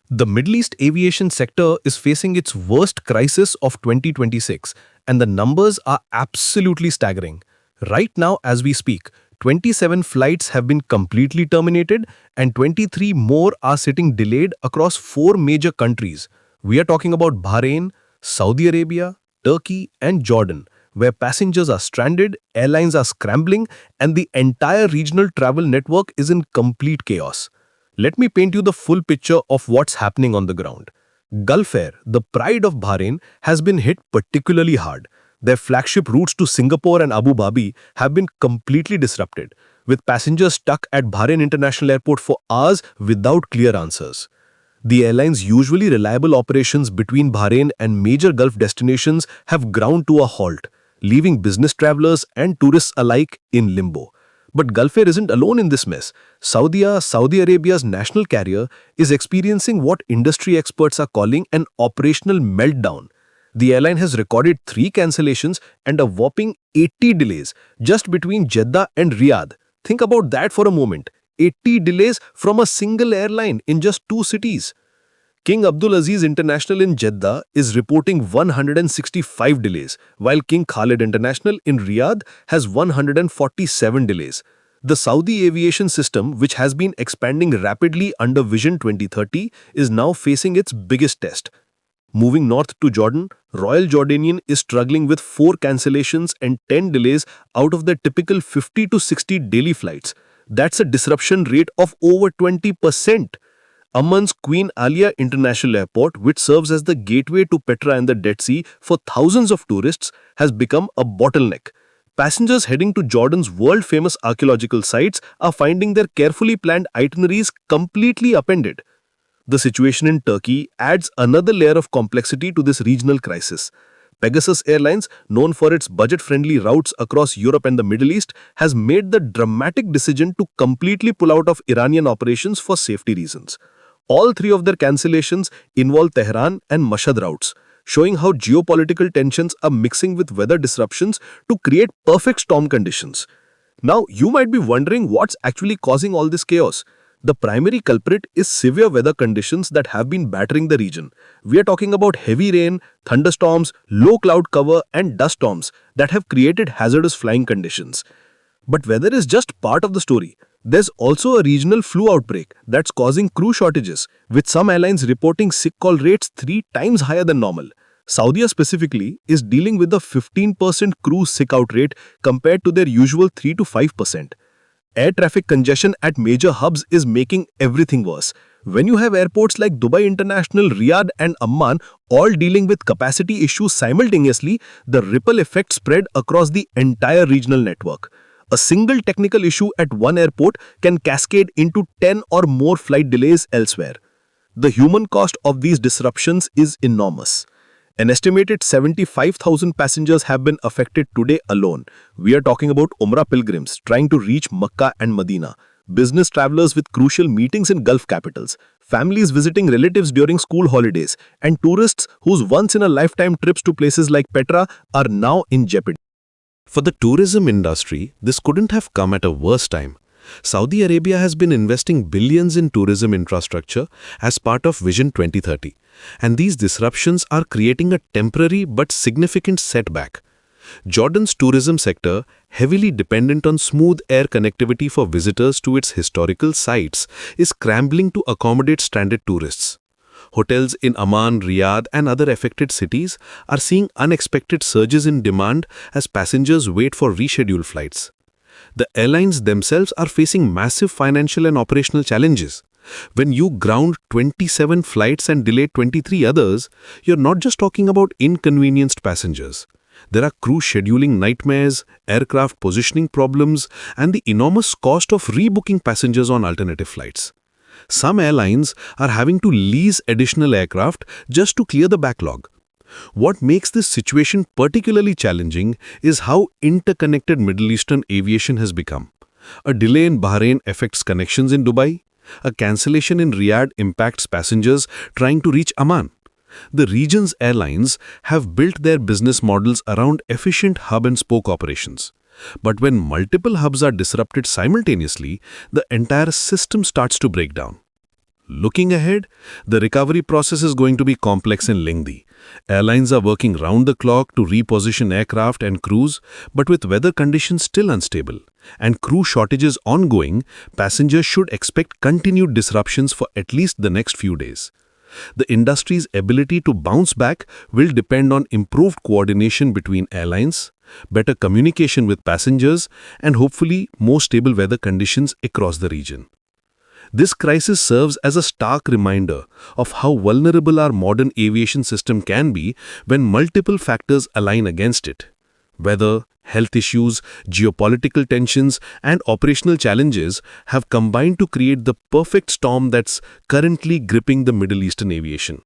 The Middle East aviation sector is facing its worst crisis of 2026, and the numbers are absolutely staggering. Right now, as we speak, 27 flights have been completely terminated, and 23 more are sitting delayed across four major countries. We are talking about Bahrain, Saudi Arabia, Turkey, and Jordan, where passengers are stranded, airlines are scrambling, and the entire regional travel network is in complete chaos. Let me paint you the full picture of what's happening on the ground. Gulf Air, the pride of Bahrain, has been hit particularly hard. Their flagship routes to Singapore and Abu Dhabi have been completely disrupted, with passengers stuck at Bahrain International Airport for hours without clear answers. The airline's usually reliable operations between Bahrain and major Gulf destinations have ground to a halt, leaving business travelers and tourists alike in limbo. But Gulf Air isn't alone in this mess. Saudi Arabia's national carrier, is experiencing what industry experts are calling an operational meltdown. The airline has recorded 3 cancellations and a whopping 80 delays just between Jeddah and Riyadh. Think about that for a moment. 80 delays from a single airline in just 2 cities. King Abdulaziz International in Jeddah is reporting 165 delays, while King Khalid International in Riyadh has 147 delays. The Saudi aviation system, which has been expanding rapidly under Vision 2030, is now facing its biggest test. Moving north to Jordan, Royal Jordanian is struggling with 4 cancellations and 10 delays out of their typical 50 to 60 daily flights. That's a disruption rate of over 20%. Amman's Queen Alia International Airport, which serves as the gateway to Petra and the Dead Sea for thousands of tourists, has become a bottleneck. Passengers heading to Jordan's world-famous archaeological sites are finding their carefully planned itineraries completely upended. The situation in Turkey adds another layer of complexity to this regional crisis. Pegasus Airlines, known for its budget-friendly routes across Europe and the Middle East, has made the dramatic decision to completely pull out of Iranian operations for safety reasons. All 3 of their cancellations involve Tehran and Mashhad routes, showing how geopolitical tensions are mixing with weather disruptions to create perfect storm conditions. Now, you might be wondering what's actually causing all this chaos. The primary culprit is severe weather conditions that have been battering the region. We are talking about heavy rain, thunderstorms, low cloud cover, and dust storms that have created hazardous flying conditions. But weather is just part of the story. There's also a regional flu outbreak that's causing crew shortages, with some airlines reporting sick call rates 3 times higher than normal. Saudi specifically is dealing with a 15% crew sick out rate compared to their usual 3 to 5%. Air traffic congestion at major hubs is making everything worse. When you have airports like Dubai International, Riyadh and Amman all dealing with capacity issues simultaneously, the ripple effect spread across the entire regional network. A single technical issue at one airport can cascade into 10 or more flight delays elsewhere. The human cost of these disruptions is enormous. An estimated 75,000 passengers have been affected today alone. We are talking about Umrah pilgrims trying to reach Makkah and Medina, business travelers with crucial meetings in Gulf capitals, families visiting relatives during school holidays, and tourists whose once-in-a-lifetime trips to places like Petra are now in jeopardy. For the tourism industry, this couldn't have come at a worse time. Saudi Arabia has been investing billions in tourism infrastructure as part of Vision 2030, and these disruptions are creating a temporary but significant setback. Jordan's tourism sector, heavily dependent on smooth air connectivity for visitors to its historical sites, is scrambling to accommodate stranded tourists. Hotels in Amman, Riyadh and other affected cities are seeing unexpected surges in demand as passengers wait for rescheduled flights. The airlines themselves are facing massive financial and operational challenges. When you ground 27 flights and delay 23 others, you're not just talking about inconvenienced passengers. There are crew scheduling nightmares, aircraft positioning problems, and the enormous cost of rebooking passengers on alternative flights. Some airlines are having to lease additional aircraft just to clear the backlog. What makes this situation particularly challenging is how interconnected Middle Eastern aviation has become. A delay in Bahrain affects connections in Dubai. A cancellation in Riyadh impacts passengers trying to reach Amman. The region's airlines have built their business models around efficient hub-and-spoke operations. But when multiple hubs are disrupted simultaneously, the entire system starts to break down. Looking ahead, the recovery process is going to be complex and lengthy. Airlines are working round the clock to reposition aircraft and crews, but with weather conditions still unstable and crew shortages ongoing, passengers should expect continued disruptions for at least the next few days. The industry's ability to bounce back will depend on improved coordination between airlines, better communication with passengers, and hopefully more stable weather conditions across the region. This crisis serves as a stark reminder of how vulnerable our modern aviation system can be when multiple factors align against it. Weather, health issues, geopolitical tensions, and operational challenges have combined to create the perfect storm that's currently gripping the Middle Eastern aviation.